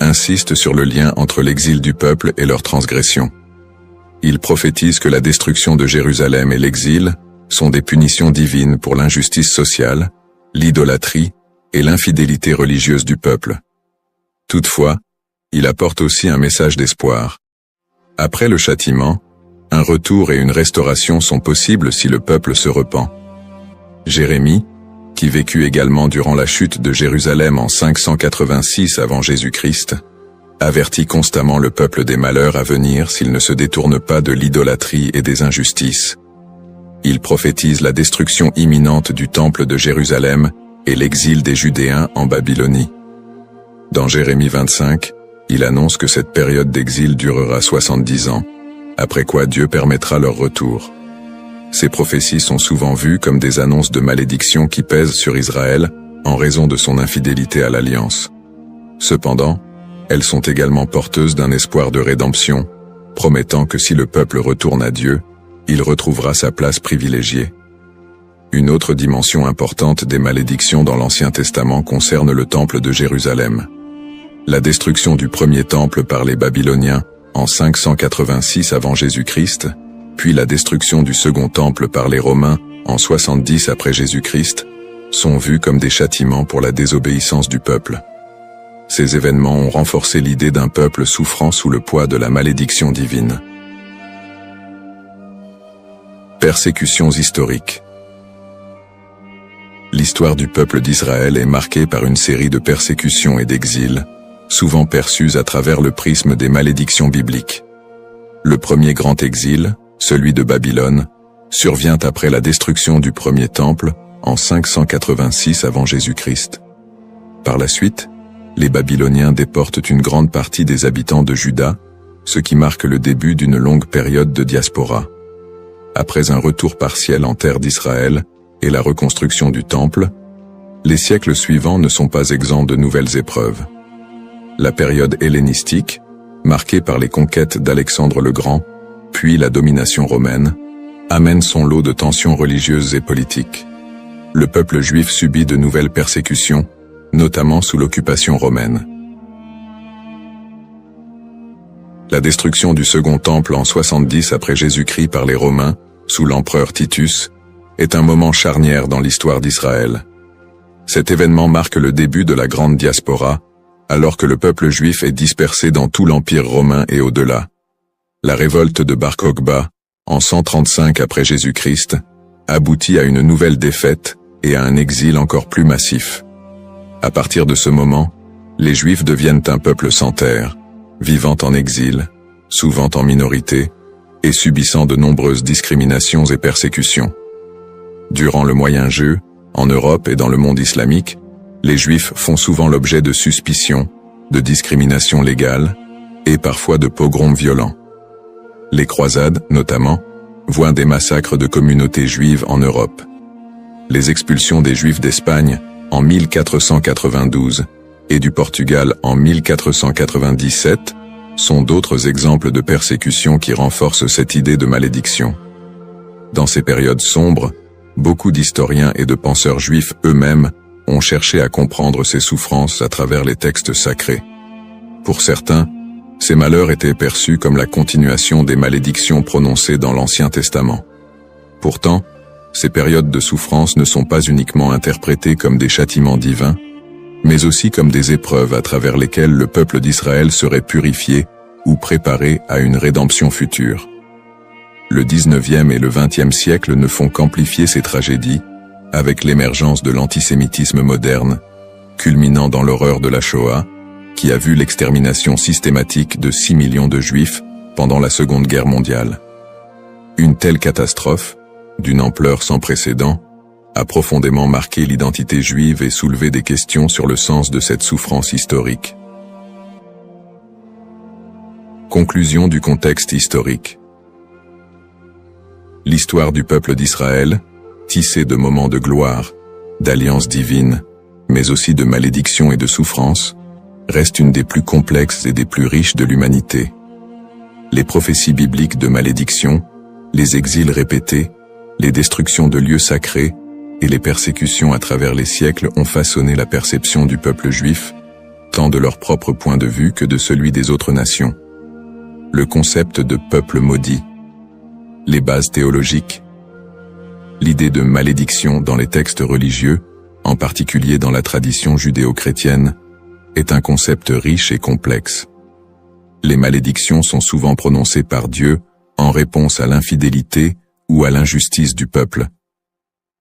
insiste sur le lien entre l'exil du peuple et leur transgression. Il prophétise que la destruction de Jérusalem et l'exil sont des punitions divines pour l'injustice sociale, l'idolâtrie et l'infidélité religieuse du peuple. Toutefois, il apporte aussi un message d'espoir. Après le châtiment, un retour et une restauration sont possibles si le peuple se repent. Jérémie, qui vécut également durant la chute de Jérusalem en 586 avant Jésus-Christ, avertit constamment le peuple des malheurs à venir s'il ne se détourne pas de l'idolâtrie et des injustices. Il prophétise la destruction imminente du temple de Jérusalem et l'exil des Judéens en Babylonie. Dans Jérémie 25, il annonce que cette période d'exil durera 70 ans, après quoi Dieu permettra leur retour. Ces prophéties sont souvent vues comme des annonces de malédiction qui pèsent sur Israël en raison de son infidélité à l'alliance. Cependant, elles sont également porteuses d'un espoir de rédemption, promettant que si le peuple retourne à Dieu, il retrouvera sa place privilégiée. Une autre dimension importante des malédictions dans l'Ancien Testament concerne le temple de Jérusalem. La destruction du premier temple par les Babyloniens en 586 avant Jésus-Christ, puis la destruction du second temple par les Romains en 70 après Jésus-Christ, sont vus comme des châtiments pour la désobéissance du peuple. Ces événements ont renforcé l'idée d'un peuple souffrant sous le poids de la malédiction divine. Persécutions historiques. L'histoire du peuple d'Israël est marquée par une série de persécutions et d'exils, souvent perçues à travers le prisme des malédictions bibliques. Le premier grand exil, celui de Babylone, survient après la destruction du premier temple en 586 avant Jésus-Christ. Par la suite, les Babyloniens déportent une grande partie des habitants de Juda, ce qui marque le début d'une longue période de diaspora. Après un retour partiel en terre d'Israël et la reconstruction du temple, les siècles suivants ne sont pas exempts de nouvelles épreuves. La période hellénistique, marquée par les conquêtes d'Alexandre le Grand, puis la domination romaine, amène son lot de tensions religieuses et politiques. le peuple juif subit de nouvelles persécutions, notamment sous l'occupation romaine. La destruction du Second Temple en 70 après Jésus-Christ par les Romains, sous l'empereur Titus, est un moment charnière dans l'histoire d'Israël. Cet événement marque le début de la grande diaspora, alors que le peuple juif est dispersé dans tout l'Empire romain et au-delà. La révolte de Bar Kokhba, en 135 après Jésus-Christ, aboutit à une nouvelle défaite et à un exil encore plus massif. À partir de ce moment, les Juifs deviennent un peuple sans terre, vivant en exil, souvent en minorité, et subissant de nombreuses discriminations et persécutions. Durant le Moyen-Âge, en Europe et dans le monde islamique, les Juifs font souvent l'objet de suspicions, de discriminations légales, et parfois de pogroms violents. Les croisades, notamment, voient des massacres de communautés juives en Europe. Les expulsions des Juifs d'Espagne, en 1492, et du Portugal en 1497, sont d'autres exemples de persécutions qui renforcent cette idée de malédiction. Dans ces périodes sombres, beaucoup d'historiens et de penseurs juifs eux-mêmes ont cherché à comprendre ces souffrances à travers les textes sacrés. Pour certains, ces malheurs étaient perçus comme la continuation des malédictions prononcées dans l'Ancien Testament. Pourtant, ces périodes de souffrance ne sont pas uniquement interprétées comme des châtiments divins, mais aussi comme des épreuves à travers lesquelles le peuple d'Israël serait purifié ou préparé à une rédemption future. Le 19e et le 20e siècle ne font qu'amplifier ces tragédies, avec l'émergence de l'antisémitisme moderne, culminant dans l'horreur de la Shoah, qui a vu l'extermination systématique de 6 millions de Juifs pendant la Seconde Guerre mondiale. Une telle catastrophe, d'une ampleur sans précédent, a profondément marqué l'identité juive et soulevé des questions sur le sens de cette souffrance historique. Conclusion du contexte historique. L'histoire du peuple d'Israël, tissée de moments de gloire, d'alliances divines, mais aussi de malédictions et de souffrances, reste une des plus complexes et des plus riches de l'humanité. Les prophéties bibliques de malédiction, les exils répétés, les destructions de lieux sacrés et les persécutions à travers les siècles ont façonné la perception du peuple juif, tant de leur propre point de vue que de celui des autres nations. Le concept de peuple maudit, les bases théologiques, l'idée de malédiction dans les textes religieux, en particulier dans la tradition judéo-chrétienne, est un concept riche et complexe. Les malédictions sont souvent prononcées par Dieu en réponse à l'infidélité ou à l'injustice du peuple.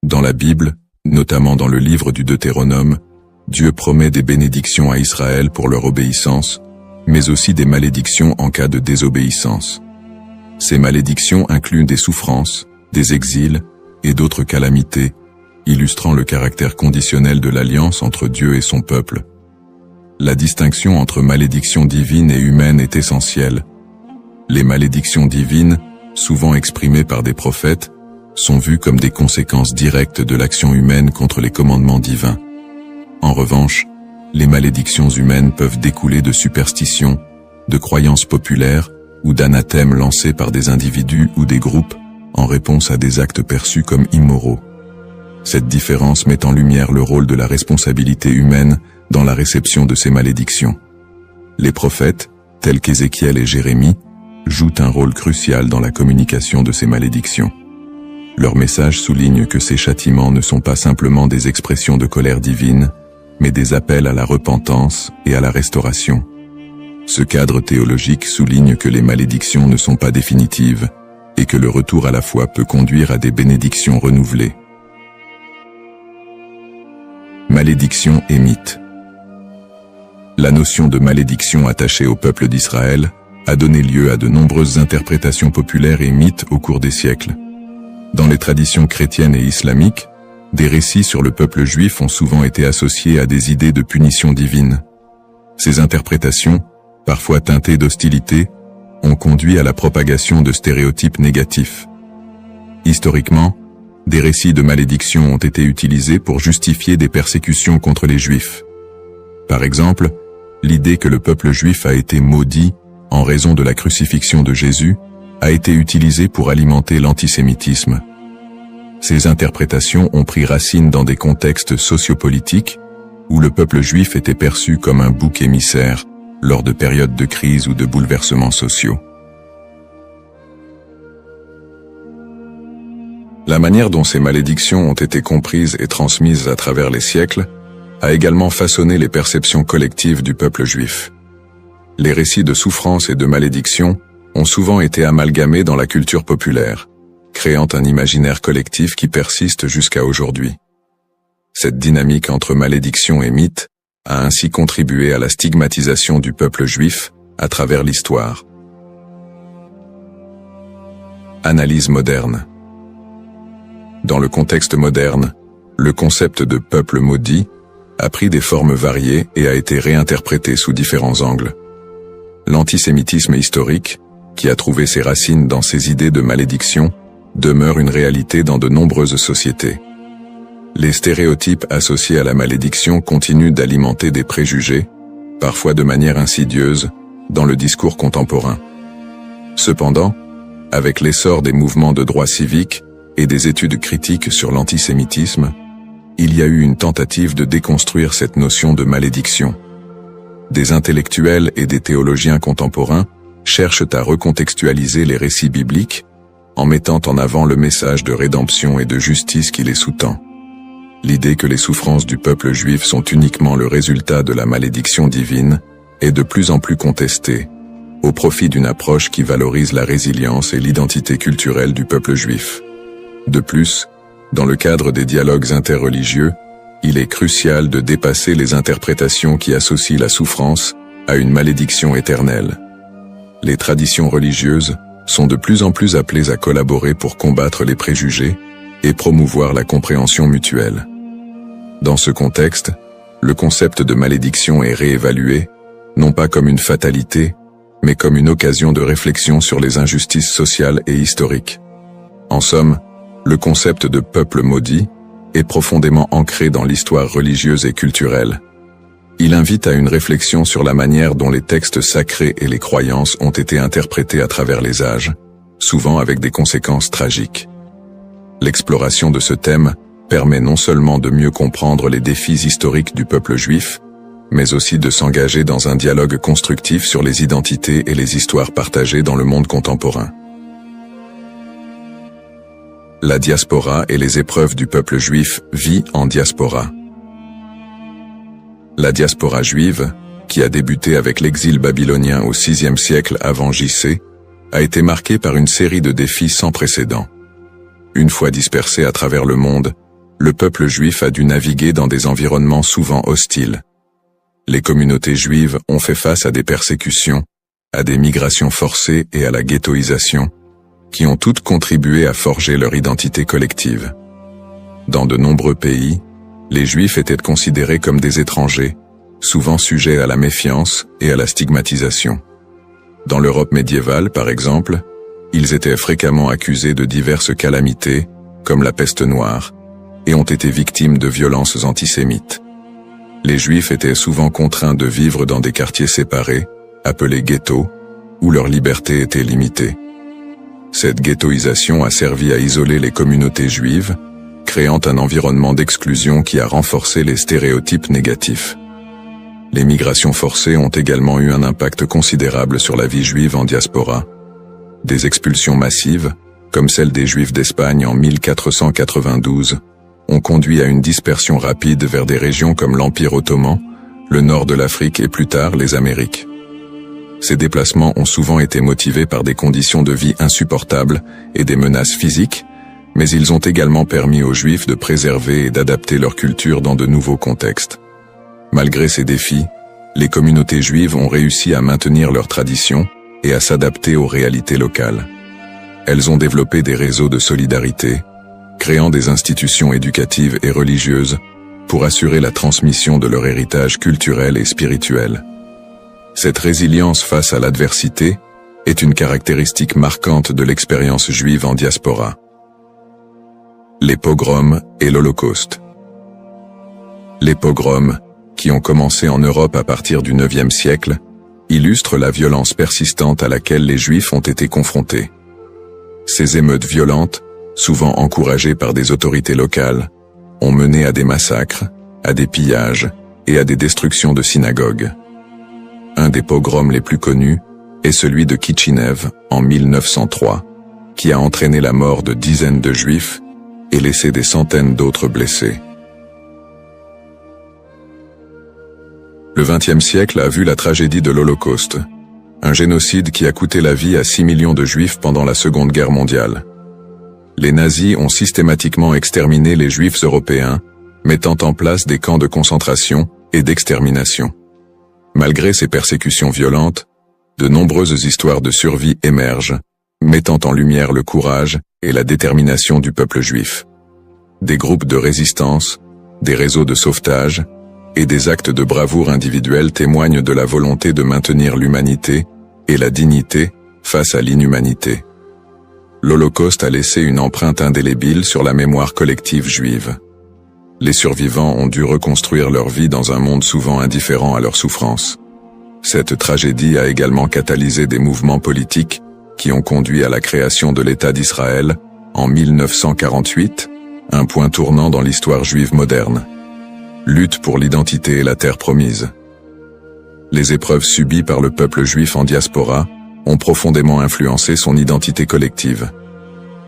Dans la Bible, notamment dans le livre du Deutéronome, Dieu promet des bénédictions à Israël pour leur obéissance, mais aussi des malédictions en cas de désobéissance. Ces malédictions incluent des souffrances, des exils et d'autres calamités, illustrant le caractère conditionnel de l'alliance entre Dieu et son peuple. La distinction entre malédiction divine et humaine est essentielle. Les malédictions divines, souvent exprimées par des prophètes, sont vues comme des conséquences directes de l'action humaine contre les commandements divins. En revanche, les malédictions humaines peuvent découler de superstitions, de croyances populaires ou d'anathèmes lancés par des individus ou des groupes en réponse à des actes perçus comme immoraux. Cette différence met en lumière le rôle de la responsabilité humaine dans la réception de ces malédictions. Les prophètes, tels qu'Ézéchiel et Jérémie, jouent un rôle crucial dans la communication de ces malédictions. Leur message souligne que ces châtiments ne sont pas simplement des expressions de colère divine, mais des appels à la repentance et à la restauration. Ce cadre théologique souligne que les malédictions ne sont pas définitives, et que le retour à la foi peut conduire à des bénédictions renouvelées. Malédiction et mythe. La notion de malédiction attachée au peuple d'Israël a donné lieu à de nombreuses interprétations populaires et mythes au cours des siècles. Dans les traditions chrétiennes et islamiques, des récits sur le peuple juif ont souvent été associés à des idées de punition divine. Ces interprétations, parfois teintées d'hostilité, ont conduit à la propagation de stéréotypes négatifs. Historiquement, des récits de malédiction ont été utilisés pour justifier des persécutions contre les Juifs. Par exemple, l'idée que le peuple juif a été maudit en raison de la crucifixion de Jésus a été utilisée pour alimenter l'antisémitisme. Ces interprétations ont pris racine dans des contextes sociopolitiques où le peuple juif était perçu comme un bouc émissaire lors de périodes de crise ou de bouleversements sociaux. La manière dont ces malédictions ont été comprises et transmises à travers les siècles a également façonné les perceptions collectives du peuple juif. Les récits de souffrance et de malédiction ont souvent été amalgamés dans la culture populaire, créant un imaginaire collectif qui persiste jusqu'à aujourd'hui. Cette dynamique entre malédiction et mythe a ainsi contribué à la stigmatisation du peuple juif à travers l'histoire. Analyse moderne. Dans le contexte moderne, le concept de peuple maudit a pris des formes variées et a été réinterprété sous différents angles. L'antisémitisme historique, qui a trouvé ses racines dans ces idées de malédiction, demeure une réalité dans de nombreuses sociétés. Les stéréotypes associés à la malédiction continuent d'alimenter des préjugés, parfois de manière insidieuse, dans le discours contemporain. Cependant, avec l'essor des mouvements de droits civiques et des études critiques sur l'antisémitisme, il y a eu une tentative de déconstruire cette notion de malédiction. Des intellectuels et des théologiens contemporains cherchent à recontextualiser les récits bibliques en mettant en avant le message de rédemption et de justice qui les sous-tend. L'idée que les souffrances du peuple juif sont uniquement le résultat de la malédiction divine est de plus en plus contestée, au profit d'une approche qui valorise la résilience et l'identité culturelle du peuple juif. De plus, dans le cadre des dialogues interreligieux, il est crucial de dépasser les interprétations qui associent la souffrance à une malédiction éternelle. Les traditions religieuses sont de plus en plus appelées à collaborer pour combattre les préjugés et promouvoir la compréhension mutuelle. Dans ce contexte, le concept de malédiction est réévalué, non pas comme une fatalité, mais comme une occasion de réflexion sur les injustices sociales et historiques. En somme, le concept de peuple maudit est profondément ancré dans l'histoire religieuse et culturelle. Il invite à une réflexion sur la manière dont les textes sacrés et les croyances ont été interprétés à travers les âges, souvent avec des conséquences tragiques. L'exploration de ce thème permet non seulement de mieux comprendre les défis historiques du peuple juif, mais aussi de s'engager dans un dialogue constructif sur les identités et les histoires partagées dans le monde contemporain. La diaspora et les épreuves du peuple juif vit en diaspora. La diaspora juive, qui a débuté avec l'exil babylonien au VIe siècle avant J.C., a été marquée par une série de défis sans précédent. Une fois dispersé à travers le monde, le peuple juif a dû naviguer dans des environnements souvent hostiles. Les communautés juives ont fait face à des persécutions, à des migrations forcées et à la ghettoisation, qui ont toutes contribué à forger leur identité collective. Dans de nombreux pays, les Juifs étaient considérés comme des étrangers, souvent sujets à la méfiance et à la stigmatisation. Dans l'Europe médiévale, par exemple, ils étaient fréquemment accusés de diverses calamités, comme la peste noire, et ont été victimes de violences antisémites. Les Juifs étaient souvent contraints de vivre dans des quartiers séparés, appelés ghettos, où leur liberté était limitée. Cette ghettoisation a servi à isoler les communautés juives, créant un environnement d'exclusion qui a renforcé les stéréotypes négatifs. Les migrations forcées ont également eu un impact considérable sur la vie juive en diaspora. Des expulsions massives, comme celle des Juifs d'Espagne en 1492, ont conduit à une dispersion rapide vers des régions comme l'Empire ottoman, le nord de l'Afrique et plus tard les Amériques. Ces déplacements ont souvent été motivés par des conditions de vie insupportables et des menaces physiques, mais ils ont également permis aux Juifs de préserver et d'adapter leur culture dans de nouveaux contextes. Malgré ces défis, les communautés juives ont réussi à maintenir leurs traditions et à s'adapter aux réalités locales. Elles ont développé des réseaux de solidarité, créant des institutions éducatives et religieuses pour assurer la transmission de leur héritage culturel et spirituel. Cette résilience face à l'adversité est une caractéristique marquante de l'expérience juive en diaspora. Les pogroms et l'Holocauste. Les pogroms, qui ont commencé en Europe à partir du IXe siècle, illustrent la violence persistante à laquelle les Juifs ont été confrontés. Ces émeutes violentes souvent encouragés par des autorités locales, ont mené à des massacres, à des pillages et à des destructions de synagogues. Un des pogroms les plus connus est celui de Kitchinev en 1903, qui a entraîné la mort de dizaines de Juifs et laissé des centaines d'autres blessés. Le XXe siècle a vu la tragédie de l'Holocauste, un génocide qui a coûté la vie à 6 millions de Juifs pendant la Seconde Guerre mondiale. Les nazis ont systématiquement exterminé les Juifs européens, mettant en place des camps de concentration et d'extermination. Malgré ces persécutions violentes, de nombreuses histoires de survie émergent, mettant en lumière le courage et la détermination du peuple juif. Des groupes de résistance, des réseaux de sauvetage et des actes de bravoure individuels témoignent de la volonté de maintenir l'humanité et la dignité face à l'inhumanité. L'Holocauste a laissé une empreinte indélébile sur la mémoire collective juive. Les survivants ont dû reconstruire leur vie dans un monde souvent indifférent à leurs souffrances. Cette tragédie a également catalysé des mouvements politiques qui ont conduit à la création de l'État d'Israël en 1948, un point tournant dans l'histoire juive moderne. Lutte pour l'identité et la terre promise. Les épreuves subies par le peuple juif en diaspora ont profondément influencé son identité collective.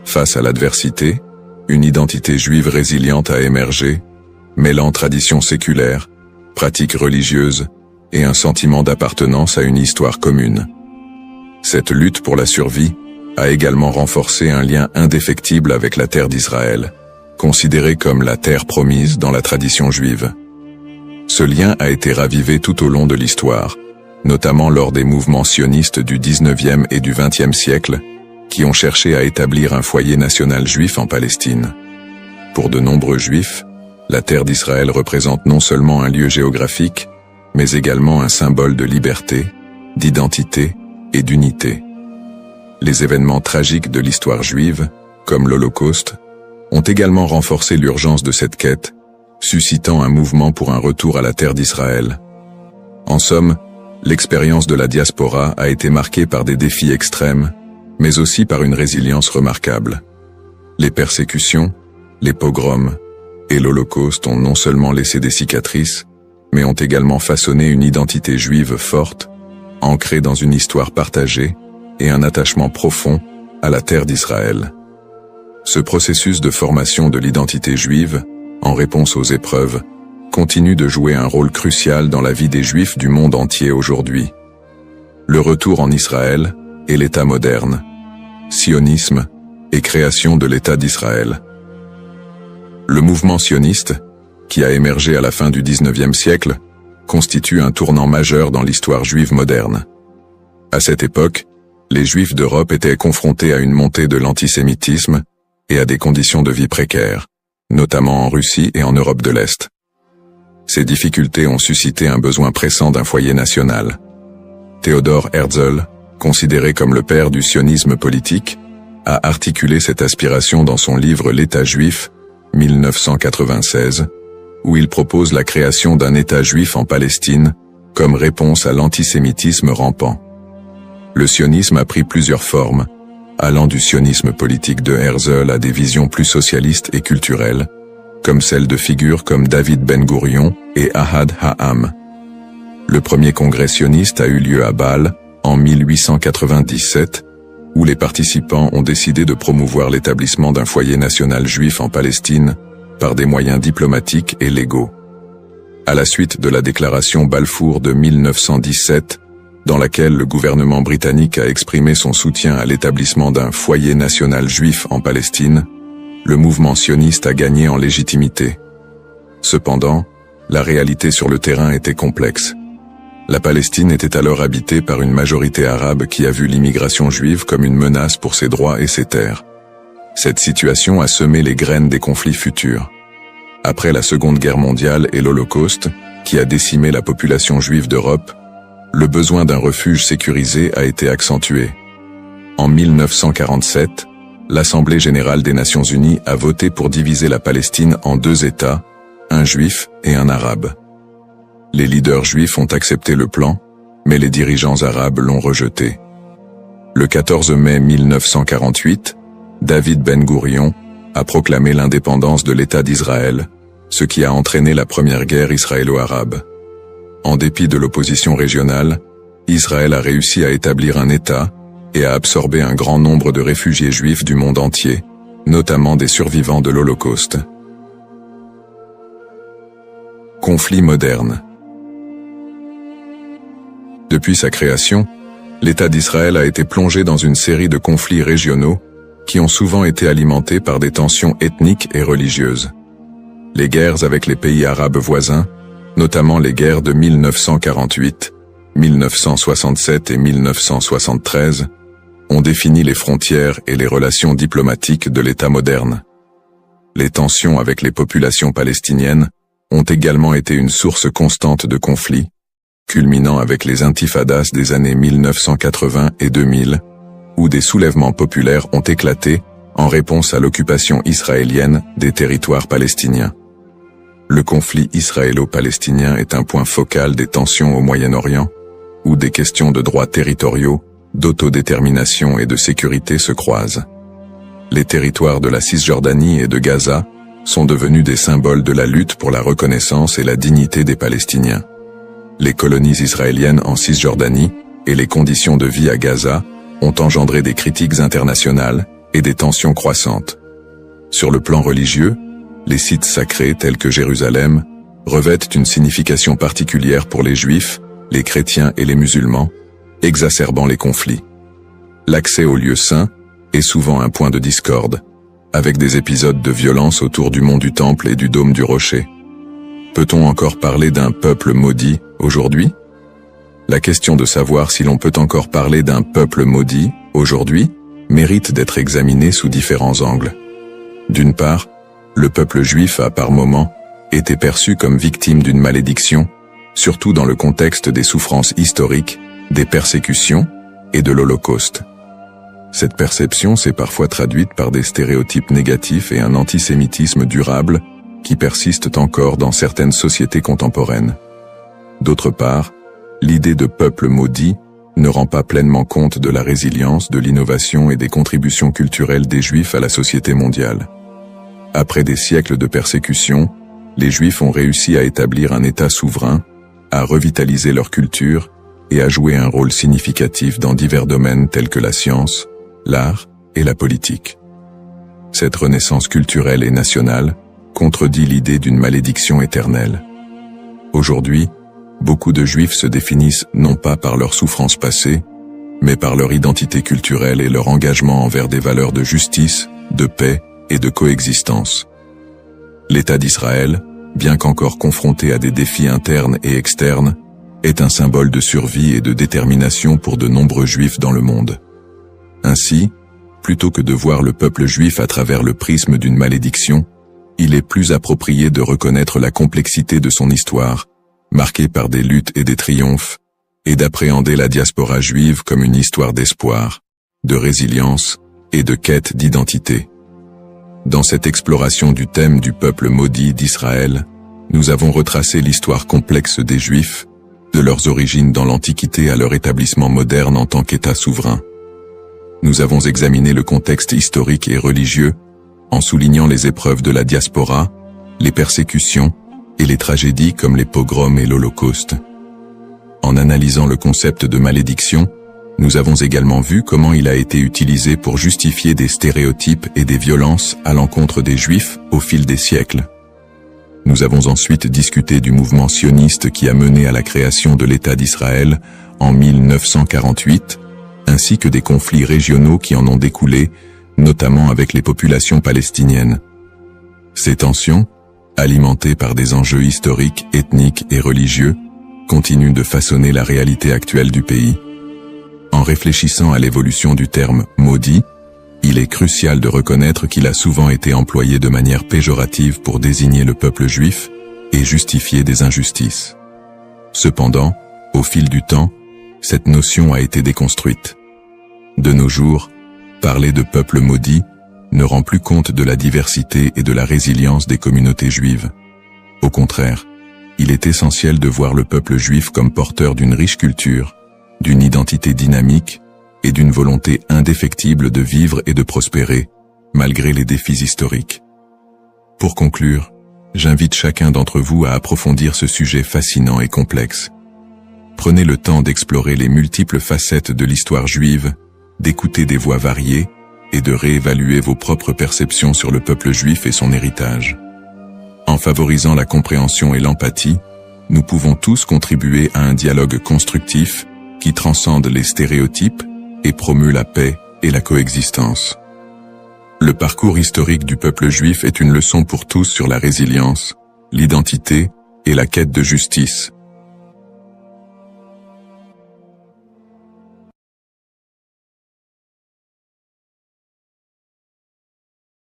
Face à l'adversité, une identité juive résiliente a émergé, mêlant traditions séculaires, pratiques religieuses et un sentiment d'appartenance à une histoire commune. Cette lutte pour la survie a également renforcé un lien indéfectible avec la terre d'Israël, considérée comme la terre promise dans la tradition juive. Ce lien a été ravivé tout au long de l'histoire, notamment lors des mouvements sionistes du XIXe et du XXe siècle, qui ont cherché à établir un foyer national juif en Palestine. Pour de nombreux juifs, la terre d'Israël représente non seulement un lieu géographique, mais également un symbole de liberté, d'identité et d'unité. Les événements tragiques de l'histoire juive, comme l'Holocauste, ont également renforcé l'urgence de cette quête, suscitant un mouvement pour un retour à la terre d'Israël. En somme, l'expérience de la diaspora a été marquée par des défis extrêmes, mais aussi par une résilience remarquable. Les persécutions, les pogroms et l'Holocauste ont non seulement laissé des cicatrices, mais ont également façonné une identité juive forte, ancrée dans une histoire partagée et un attachement profond à la terre d'Israël. Ce processus de formation de l'identité juive, en réponse aux épreuves, continue de jouer un rôle crucial dans la vie des Juifs du monde entier aujourd'hui. Le retour en Israël et l'État moderne, sionisme et création de l'État d'Israël. Le mouvement sioniste, qui a émergé à la fin du XIXe siècle, constitue un tournant majeur dans l'histoire juive moderne. À cette époque, les Juifs d'Europe étaient confrontés à une montée de l'antisémitisme et à des conditions de vie précaires, notamment en Russie et en Europe de l'Est. Ces difficultés ont suscité un besoin pressant d'un foyer national. Theodor Herzl, considéré comme le père du sionisme politique, a articulé cette aspiration dans son livre L'État juif, 1996, où il propose la création d'un État juif en Palestine comme réponse à l'antisémitisme rampant. Le sionisme a pris plusieurs formes, allant du sionisme politique de Herzl à des visions plus socialistes et culturelles, comme celles de figures comme David Ben-Gourion et Ahad Ha'am. Le premier congrès sioniste a eu lieu à Bâle, en 1897, où les participants ont décidé de promouvoir l'établissement d'un foyer national juif en Palestine par des moyens diplomatiques et légaux. À la suite de la déclaration Balfour de 1917, dans laquelle le gouvernement britannique a exprimé son soutien à l'établissement d'un foyer national juif en Palestine, le mouvement sioniste a gagné en légitimité. Cependant, la réalité sur le terrain était complexe. La Palestine était alors habitée par une majorité arabe qui a vu l'immigration juive comme une menace pour ses droits et ses terres. Cette situation a semé les graines des conflits futurs. Après la Seconde Guerre mondiale et l'Holocauste, qui a décimé la population juive d'Europe, le besoin d'un refuge sécurisé a été accentué. En 1947, l'Assemblée générale des Nations unies a voté pour diviser la Palestine en deux États, un juif et un arabe. Les leaders juifs ont accepté le plan, mais les dirigeants arabes l'ont rejeté. Le 14 mai 1948, David Ben-Gourion, a proclamé l'indépendance de l'État d'Israël, ce qui a entraîné la première guerre israélo-arabe. En dépit de l'opposition régionale, Israël a réussi à établir un État et à absorber un grand nombre de réfugiés juifs du monde entier, notamment des survivants de l'Holocauste. Conflit moderne. Depuis sa création, l'État d'Israël a été plongé dans une série de conflits régionaux qui ont souvent été alimentés par des tensions ethniques et religieuses. Les guerres avec les pays arabes voisins, notamment les guerres de 1948, 1967 et 1973, ont défini les frontières et les relations diplomatiques de l'État moderne. Les tensions avec les populations palestiniennes ont également été une source constante de conflits, culminant avec les intifadas des années 1980 et 2000, où des soulèvements populaires ont éclaté en réponse à l'occupation israélienne des territoires palestiniens. Le conflit israélo-palestinien est un point focal des tensions au Moyen-Orient, où des questions de droits territoriaux, d'autodétermination et de sécurité se croisent. Les territoires de la Cisjordanie et de Gaza sont devenus des symboles de la lutte pour la reconnaissance et la dignité des Palestiniens. Les colonies israéliennes en Cisjordanie et les conditions de vie à Gaza ont engendré des critiques internationales et des tensions croissantes. Sur le plan religieux, les sites sacrés tels que Jérusalem revêtent une signification particulière pour les Juifs, les chrétiens et les musulmans, exacerbant les conflits. L'accès aux lieux saints est souvent un point de discorde, avec des épisodes de violence autour du mont du Temple et du dôme du Rocher. Peut-on encore parler d'un peuple maudit aujourd'hui? La question de savoir si l'on peut encore parler d'un peuple maudit aujourd'hui mérite d'être examinée sous différents angles. D'une part, le peuple juif a par moments été perçu comme victime d'une malédiction, surtout dans le contexte des souffrances historiques, des persécutions et de l'Holocauste. Cette perception s'est parfois traduite par des stéréotypes négatifs et un antisémitisme durable qui persistent encore dans certaines sociétés contemporaines. D'autre part, l'idée de peuple maudit ne rend pas pleinement compte de la résilience, de l'innovation et des contributions culturelles des Juifs à la société mondiale. Après des siècles de persécution, les Juifs ont réussi à établir un État souverain, à revitaliser leur culture et à jouer un rôle significatif dans divers domaines tels que la science, l'art et la politique. Cette renaissance culturelle et nationale contredit l'idée d'une malédiction éternelle. Aujourd'hui, beaucoup de Juifs se définissent non pas par leurs souffrances passées, mais par leur identité culturelle et leur engagement envers des valeurs de justice, de paix et de coexistence. L'État d'Israël, bien qu'encore confronté à des défis internes et externes, est un symbole de survie et de détermination pour de nombreux Juifs dans le monde. Ainsi, plutôt que de voir le peuple juif à travers le prisme d'une malédiction, il est plus approprié de reconnaître la complexité de son histoire, marquée par des luttes et des triomphes, et d'appréhender la diaspora juive comme une histoire d'espoir, de résilience et de quête d'identité. Dans cette exploration du thème du peuple maudit d'Israël, nous avons retracé l'histoire complexe des Juifs, de leurs origines dans l'Antiquité à leur établissement moderne en tant qu'État souverain. Nous avons examiné le contexte historique et religieux, en soulignant les épreuves de la diaspora, les persécutions et les tragédies comme les pogroms et l'Holocauste. En analysant le concept de malédiction, nous avons également vu comment il a été utilisé pour justifier des stéréotypes et des violences à l'encontre des Juifs au fil des siècles. Nous avons ensuite discuté du mouvement sioniste qui a mené à la création de l'État d'Israël en 1948, ainsi que des conflits régionaux qui en ont découlé, notamment avec les populations palestiniennes. Ces tensions, alimentées par des enjeux historiques, ethniques et religieux, continuent de façonner la réalité actuelle du pays. En réfléchissant à l'évolution du terme « maudit », il est crucial de reconnaître qu'il a souvent été employé de manière péjorative pour désigner le peuple juif et justifier des injustices. Cependant, au fil du temps, cette notion a été déconstruite. De nos jours, parler de peuple maudit ne rend plus compte de la diversité et de la résilience des communautés juives. Au contraire, il est essentiel de voir le peuple juif comme porteur d'une riche culture, d'une identité dynamique et d'une volonté indéfectible de vivre et de prospérer, malgré les défis historiques. Pour conclure, j'invite chacun d'entre vous à approfondir ce sujet fascinant et complexe. Prenez le temps d'explorer les multiples facettes de l'histoire juive, d'écouter des voix variées et de réévaluer vos propres perceptions sur le peuple juif et son héritage. En favorisant la compréhension et l'empathie, nous pouvons tous contribuer à un dialogue constructif qui transcende les stéréotypes et promeut la paix et la coexistence. Le parcours historique du peuple juif est une leçon pour tous sur la résilience, l'identité et la quête de justice.